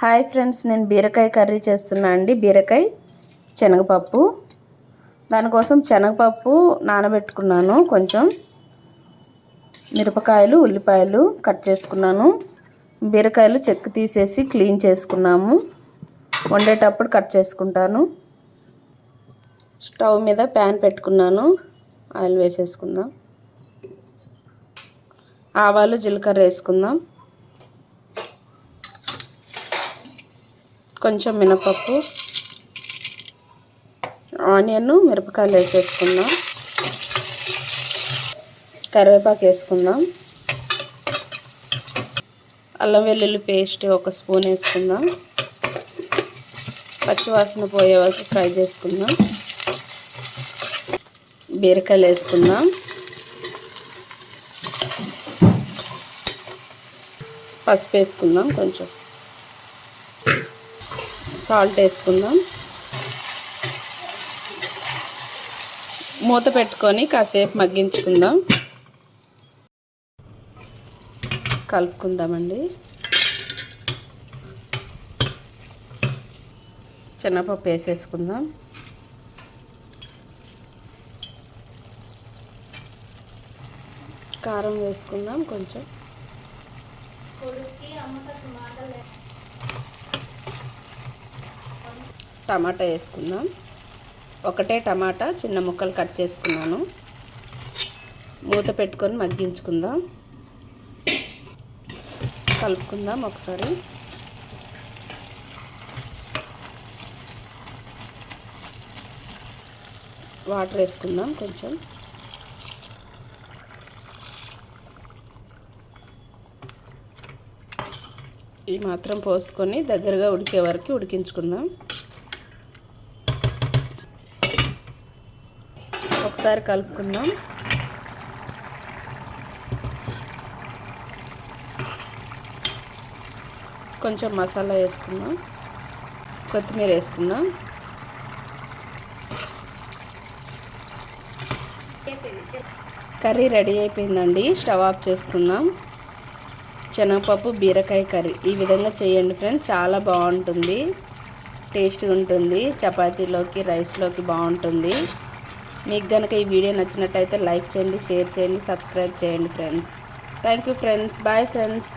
Hi friends, నేను బీరకాయ curry చేస్తున్నా అండి. బీరకాయ శనగపప్పు. దానికోసం శనగపప్పు నానబెట్టుకున్నాను. కొంచెం మిరపకాయలు, ఉల్లిపాయలు కట్ చేసుకున్నాను. బీరకాయలు చెక్కు తీసేసి క్లీన్ చేసుకున్నాము. వండేటప్పుడు కట్ చేసుకుంటాను. స్టవ్ మీద ప్యాన్ పెట్టుకున్నాను. ఆయిల్ వేసేసుకుందాం. ఆవాలు, జీలకర్ర వేసుకుందాం. కొంచెం మినపప్పు, ఆనియన్, మిరపకాయలు వేసేసుకుందాం. కరివేపాకు వేసుకుందాం. అల్లం వెల్లుల్లి పేస్ట్ 1 స్పూన్ వేసుకుందాం. పచ్చివాసన పోయే వరకు ఫ్రై చేసుకుందాం. బీరకాయలు వేసుకుందాం. పసుపు వేసుకుందాం. కొంచెం సాల్ట్ వేసుకుందాం. మూత పెట్టుకొని కాసేపు మగ్గించుకుందాం. కలుపుకుందామండి. శనగపప్పు వేసేసుకుందాం. కారం వేసుకుందాం. కొంచెం టమాటా వేసుకుందాం. ఒకటే టమాటా చిన్న ముక్కలు కట్ చేసుకున్నాను. మూత పెట్టుకొని మగ్గించుకుందాం. కలుపుకుందాం ఒకసారి. వాటర్ వేసుకుందాం. కొంచెం ఈ మాత్రం పోసుకొని దగ్గరగా ఉడికే వరకు ఉడికించుకుందాం. ఒకసారి కలుపుకుందాం. కొంచెం మసాలా వేసుకుందాం. కొత్తిమీర వేసుకుందాం. కర్రీ రెడీ అయిపోయిందండి. స్టవ్ ఆఫ్ చేసుకుందాం. శనగపప్పు బీరకాయ కర్రీ ఈ విధంగా చేయండి ఫ్రెండ్స్. చాలా బాగుంటుంది, టేస్ట్గా ఉంటుంది. చపాతీలోకి, రైస్లోకి బాగుంటుంది. మీకు కనుక ఈ వీడియో నచ్చినట్టయితే లైక్ చేయండి, షేర్ చేయండి, సబ్స్క్రైబ్ చేయండి friends. Thank you friends. Bye friends.